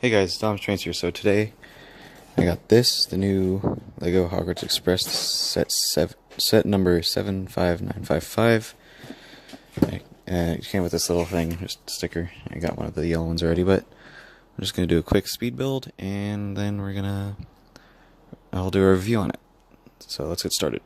Hey guys, Dom's Trains here. So today I got this, the new LEGO Hogwarts Express set number 75955. It came with this little thing, just a sticker. I got one of the yellow ones already, but I'm just gonna do a quick speed build and then I'll do a review on it. So let's get started.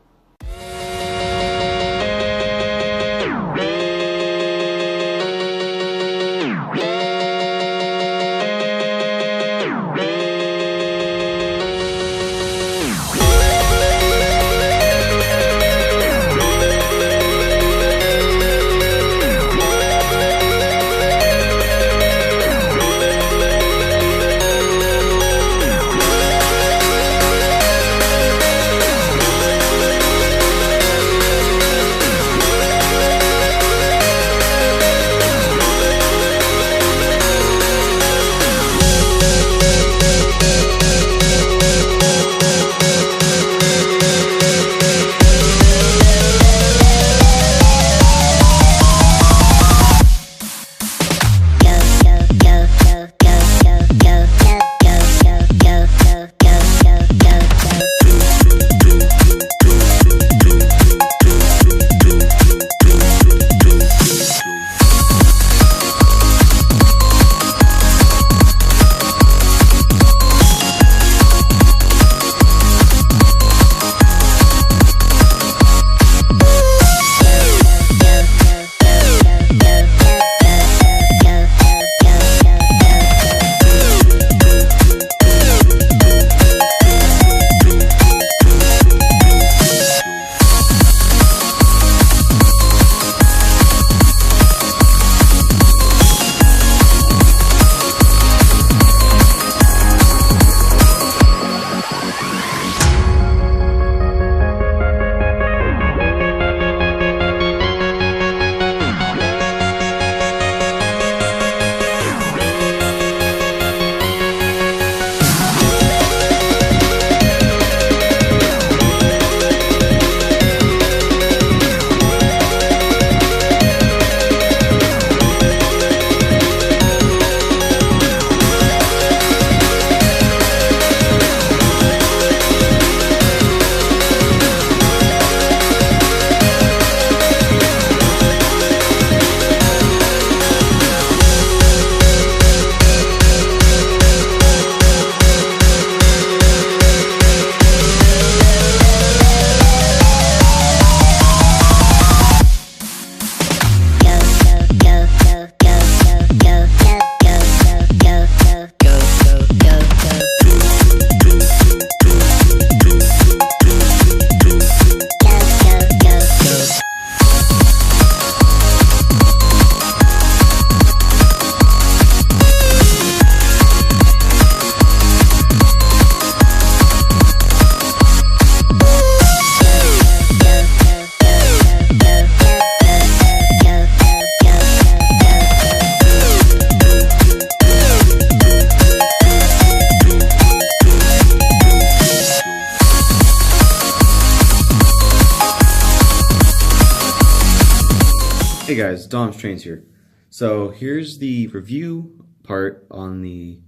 Hey guys, Dom's Trains here. So here's the review part on the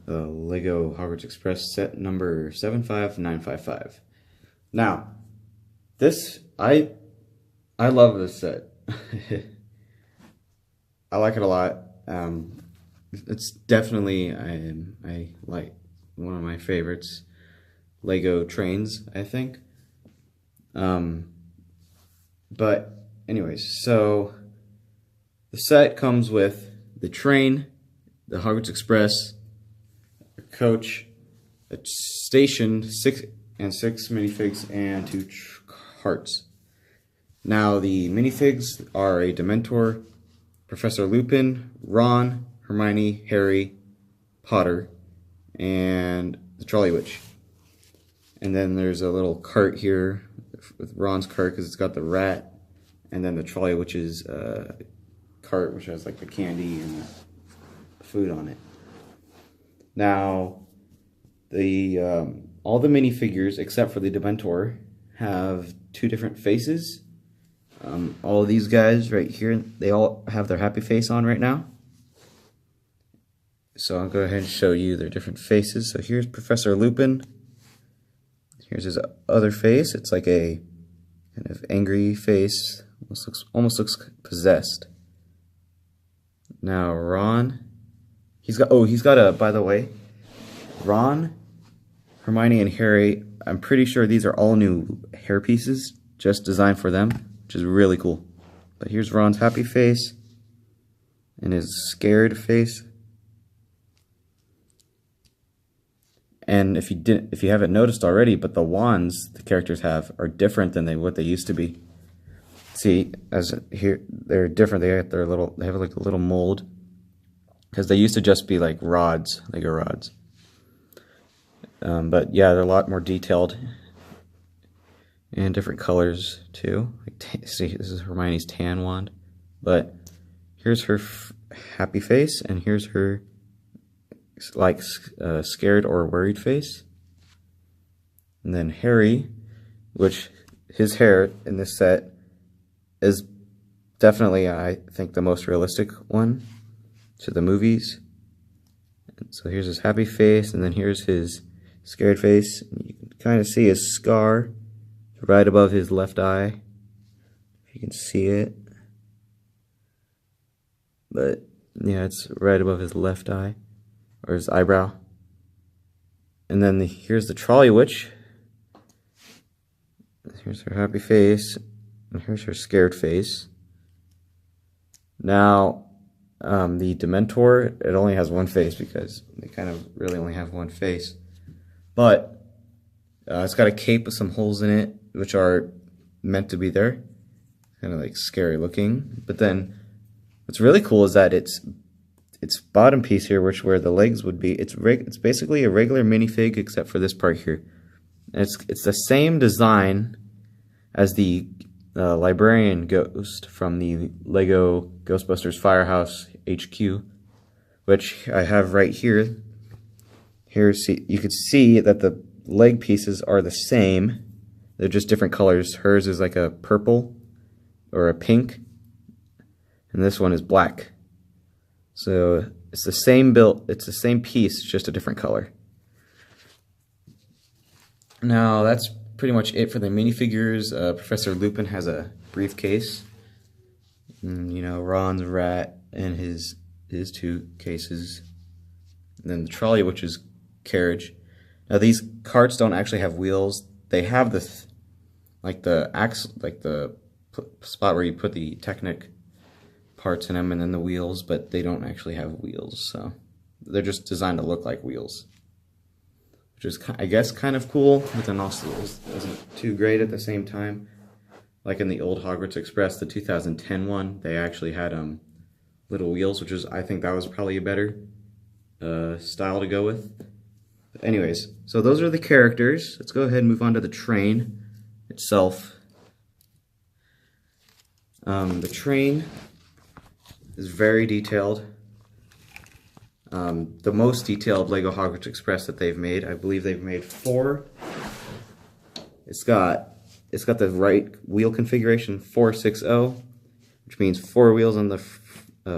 LEGO Hogwarts Express set number 75955. Now, I love this set. I like it a lot. It's definitely I like one of my favorites. LEGO trains, I think. But anyways, so the set comes with the train, the Hogwarts Express, a coach, a station, six minifigs, and 2 carts. Now the minifigs are a Dementor, Professor Lupin, Ron, Hermione, Harry, Potter, and the Trolley Witch. And then there's a little cart here with Ron's cart because it's got the rat. And then the Trolley Witch's cart, which has like the candy and the food on it. Now, all the minifigures except for the Dementor have 2 different faces. All of these guys right here, they all have their happy face on right now. So I'll go ahead and show you their different faces. So here's Professor Lupin. Here's his other face. It's like a kind of angry face. Almost looks possessed. Now Ron, he's got a, by the way, Ron, Hermione, and Harry, I'm pretty sure these are all new hair pieces just designed for them, which is really cool. But here's Ron's happy face and his scared face. And if you haven't noticed already, but the wands the characters have are different than what they used to be. See, as here they're different. They have like a little mold, because they used to just be like rods, Lego rods. But yeah, they're a lot more detailed and different colors too. Like, see, this is Hermione's tan wand, but here's her happy face, and here's her like scared or worried face. And then Harry, which his hair in this set is definitely, I think, the most realistic one to the movies. And so here's his happy face, and then here's his scared face. And you can kind of see his scar right above his left eye, if you can see it. But yeah, it's right above his left eye, or his eyebrow. And then here's the trolley witch. Here's her happy face, and here's her scared face. Now, the Dementor, it only has one face because they kind of really only have one face. But it's got a cape with some holes in it, which are meant to be there. Kind of like scary looking. But then what's really cool is that its bottom piece here, where the legs would be, it's basically a regular minifig except for this part here. And it's the same design as the librarian ghost from the LEGO Ghostbusters Firehouse HQ, which I have right here. Here, see, you could see that the leg pieces are the same. They're just different colors. Hers is like a purple or a pink, and this one is black. So it's the same build, it's the same piece, just a different color. Now that's pretty much it for the minifigures. Professor Lupin has a briefcase. And, you know, Ron's rat and his two cases. And then the trolley, which is carriage. Now these carts don't actually have wheels. They have the spot where you put the Technic parts in them, and then the wheels, but they don't actually have wheels. So they're just designed to look like wheels, which is, I guess, kind of cool, but then also isn't too great at the same time. Like in the old Hogwarts Express, the 2010 one, they actually had little wheels, which is, I think that was probably a better style to go with. But anyways, so those are the characters. Let's go ahead and move on to the train itself. The train is very detailed. The most detailed LEGO Hogwarts Express that they've made. I believe they've made 4. It's got the right wheel configuration, 460, which means 4 wheels on the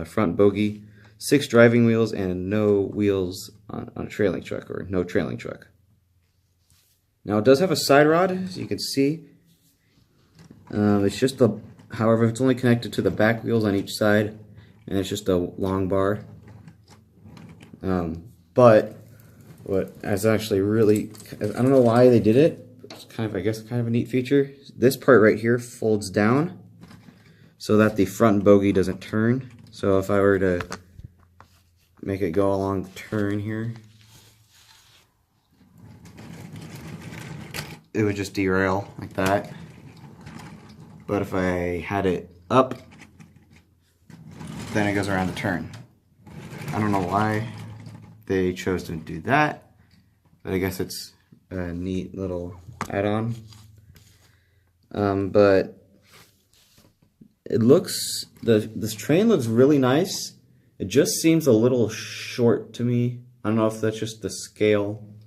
front bogie, 6 driving wheels, and no wheels on a trailing truck, or no trailing truck. Now it does have a side rod, as you can see. It's just however, it's only connected to the back wheels on each side, and it's just a long bar. But what is actually really, I don't know why they did it. It's kind of, I guess, kind of a neat feature. This part right here folds down so that the front bogie doesn't turn. So if I were to make it go along the turn here, it would just derail like that. But if I had it up, then it goes around the turn. I don't know why they chose to do that, but I guess it's a neat little add-on. But it looks, this train looks really nice. It just seems a little short to me. I don't know if that's just the scaling.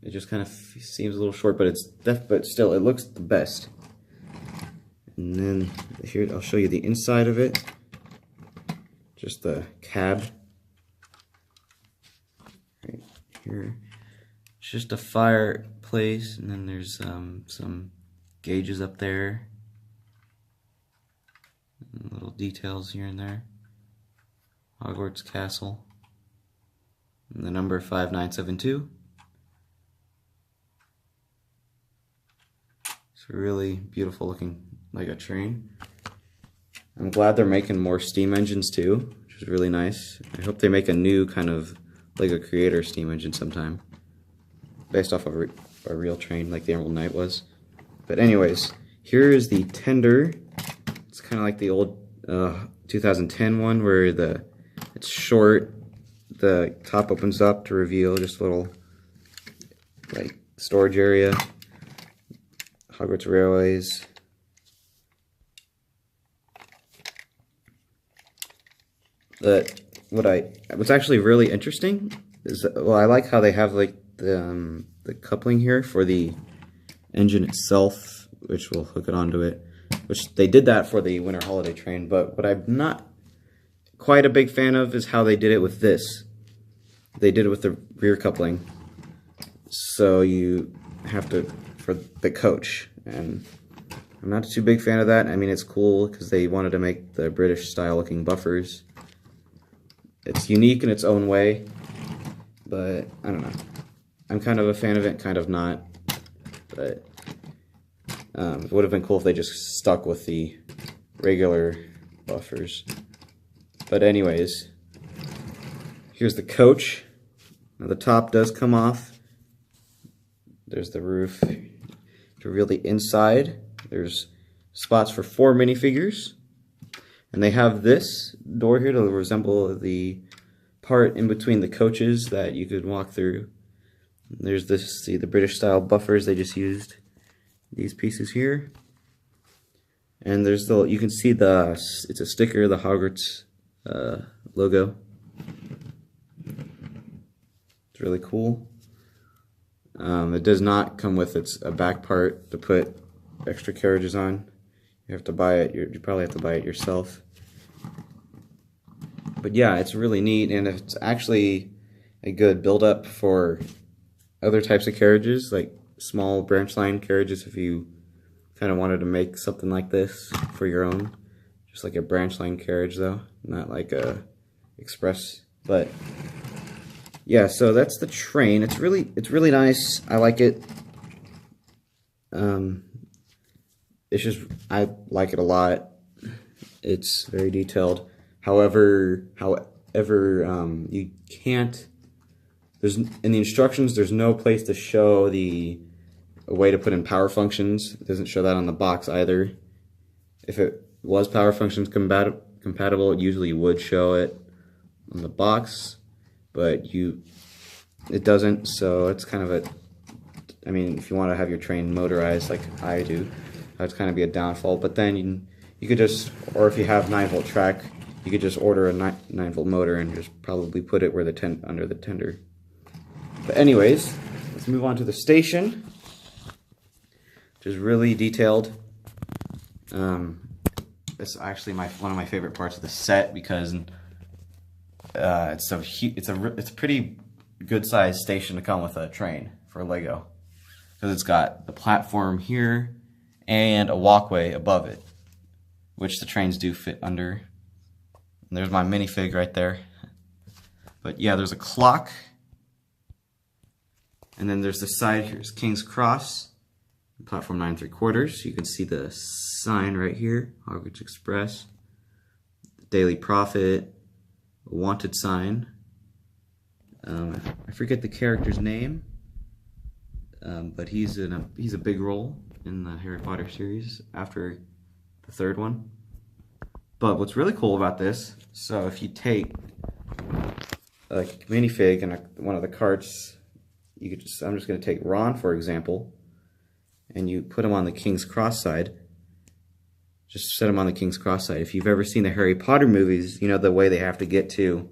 It just kind of seems a little short, but but still, it looks the best. And then here, I'll show you the inside of it. Just the cab. here. It's just a fireplace, and then there's some gauges up there. And little details here and there. Hogwarts Castle. And the number 5972. It's a really beautiful looking LEGO train. I'm glad they're making more steam engines too, which is really nice. I hope they make a new kind of LEGO Creator steam engine sometime, based off of a real train like the Emerald Knight was. But anyways, here is the tender. It's kind of like the old 2010 one where it's short. The top opens up to reveal just a little like storage area. Hogwarts Railways. But what's actually really interesting is that, well, I like how they have like the coupling here for the engine itself, which will hook it onto it. Which they did that for the Winter Holiday train, but what I'm not quite a big fan of is how they did it with this. They did it with the rear coupling, so you have to for the coach, and I'm not too big fan of that. I mean, it's cool because they wanted to make the British style looking buffers. It's unique in its own way, but I don't know. I'm kind of a fan of it, kind of not. But it would have been cool if they just stuck with the regular buffers. But anyways, here's the coach. Now the top does come off. There's the roof. To reveal the inside, there's spots for 4 minifigures. And they have this door here to resemble the part in between the coaches that you could walk through. There's this, see the British style buffers they just used. These pieces here. And there's you can see it's a sticker, the Hogwarts logo. It's really cool. It does not come with a back part to put extra carriages on. You have to buy it. You probably have to buy it yourself. But yeah, it's really neat, and it's actually a good build-up for other types of carriages, like small branch line carriages. If you kind of wanted to make something like this for your own, just like a branch line carriage, though, not like a express. But yeah, so that's the train. It's really nice. I like it. It's just, I like it a lot. It's very detailed. However, you can't, in the instructions, there's no place to show a way to put in power functions. It doesn't show that on the box either. If it was power functions compatible, it usually would show it on the box, but it doesn't, so it's kind of I mean, if you want to have your train motorized like I do, that'd kind of be a downfall. But then you could just, or if you have 9-volt track, you could just order a 9-volt motor and just probably put it where under the tender. But anyways, let's move on to the station, which is really detailed. It's actually one of my favorite parts of the set because it's a pretty good sized station to come with a train for LEGO, because it's got the platform here and a walkway above it, which the trains do fit under. And there's my minifig right there. But yeah, there's a clock. And then there's the side, here's King's Cross, platform 9 3/4. You can see the sign right here, Hogwarts Express, Daily Prophet, wanted sign. I forget the character's name, but he's a big role in the Harry Potter series after the 3rd one. But what's really cool about this, so if you take a minifig and one of the carts, I'm just going to take Ron for example, and you put him on the King's Cross side. Just set him on the King's Cross side. If you've ever seen the Harry Potter movies, you know the way they have to get to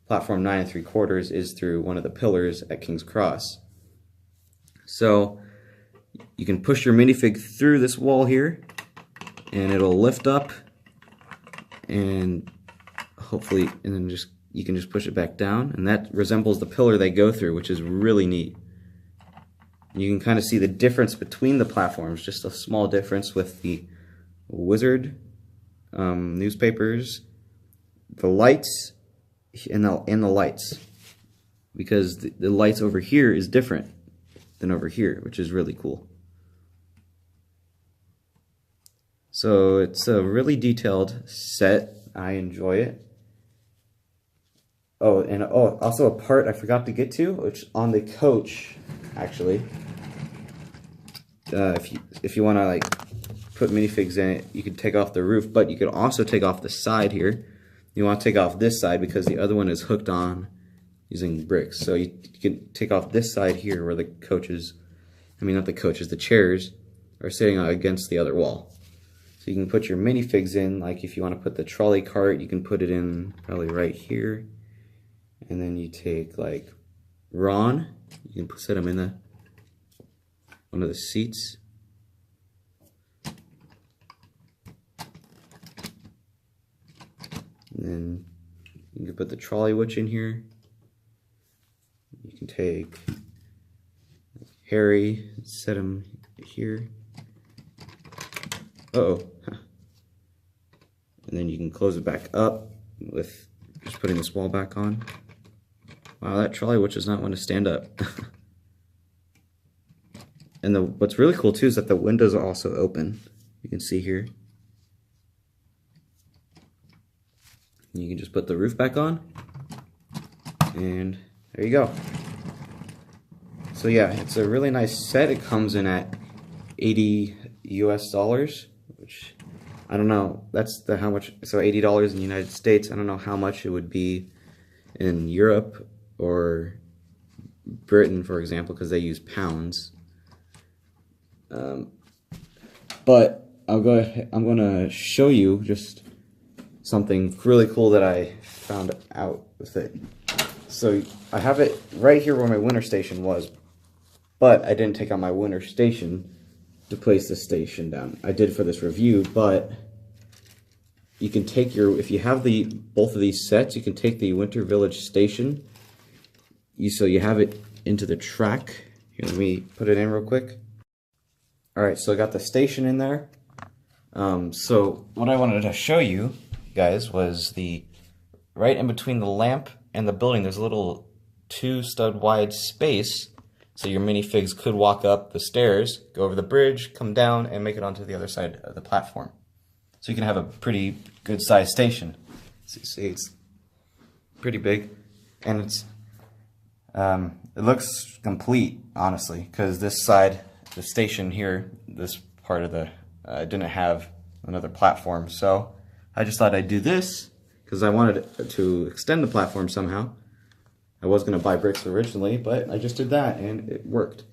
platform 9 3/4 is through one of the pillars at King's Cross. So you can push your minifig through this wall here, and it'll lift up, and hopefully, and then just you can just push it back down, and that resembles the pillar they go through, which is really neat. You can kind of see the difference between the platforms, just a small difference with the wizard newspapers, the lights, and the lights, because the lights over here is different than over here, which is really cool. So it's a really detailed set. I enjoy it. Oh, and also a part I forgot to get to, which on the coach, actually. If you want to like put minifigs in it, you could take off the roof, but you could also take off the side here. You want to take off this side because the other one is hooked on using bricks. So you can take off this side here where the coaches, I mean not the coaches, the chairs are sitting against the other wall. So you can put your minifigs in, like if you want to put the trolley cart, you can put it in probably right here. And then you take like Ron, you can set him in one of the seats. And then you can put the trolley witch in here. You can take Harry, set him here. Uh-oh. Huh. And then you can close it back up with just putting this wall back on. Wow, that trolley witch does not want to stand up. And what's really cool too is that the windows are also open. You can see here. You can just put the roof back on, and there you go. So yeah, it's a really nice set. It comes in at $80 US, which I don't know. That's how much. So $80 in the United States. I don't know how much it would be in Europe or Britain, for example, because they use pounds. But I'm going to show you just something really cool that I found out with it. So I have it right here where my winter station was, but I didn't take out my winter station to place the station down. I did for this review, but you can take if you have both of these sets, you can take the winter village station. So you have it into the track. Here, let me put it in real quick. Alright, so I got the station in there. So what I wanted to show you guys was right in between the lamp and the building, there's a little 2-stud wide space, so your minifigs could walk up the stairs, go over the bridge, come down, and make it onto the other side of the platform. So you can have a pretty good sized station. See, it's pretty big, and it looks complete, honestly, because this side, the station here, this part of didn't have another platform, so I just thought I'd do this because I wanted to extend the platform somehow. I was going to buy bricks originally, but I just did that and it worked.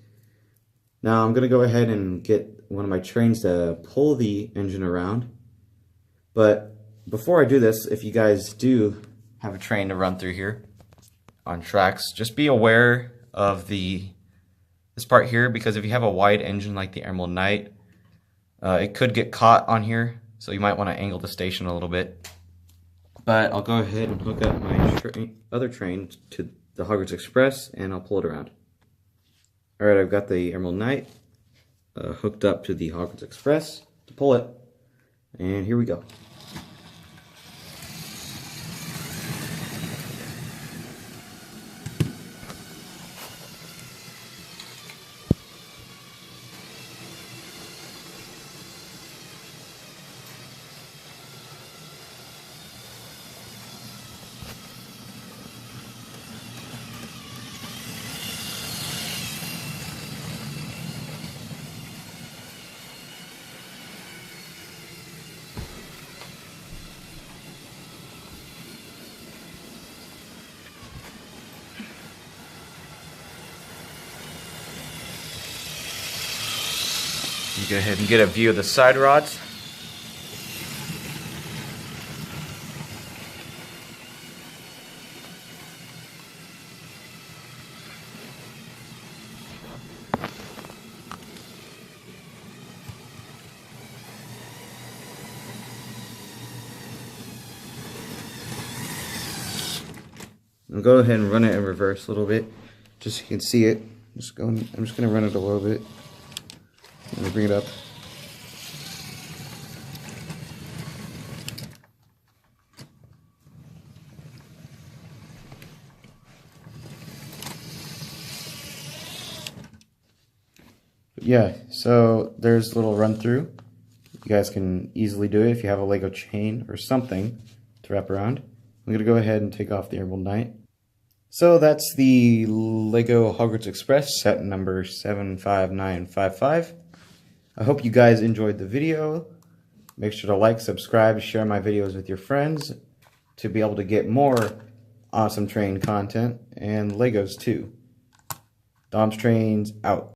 Now I'm going to go ahead and get one of my trains to pull the engine around. But before I do this, if you guys do have a train to run through here on tracks, just be aware of this part here, because if you have a wide engine like the Emerald Knight, it could get caught on here. So you might want to angle the station a little bit. But I'll go ahead and hook up my other train to the Hogwarts Express, and I'll pull it around. Alright, I've got the Emerald Knight hooked up to the Hogwarts Express to pull it. And here we go. You go ahead and get a view of the side rods. I'll go ahead and run it in reverse a little bit, just so you can see it. I'm just going to run it a little bit. Let me bring it up. Yeah, so there's a little run through. You guys can easily do it if you have a Lego chain or something to wrap around. I'm going to go ahead and take off the Emerald Knight. So that's the LEGO Hogwarts Express set number 75955. I hope you guys enjoyed the video. Make sure to like, subscribe, share my videos with your friends to be able to get more awesome train content and Legos too. Dom's Trains out.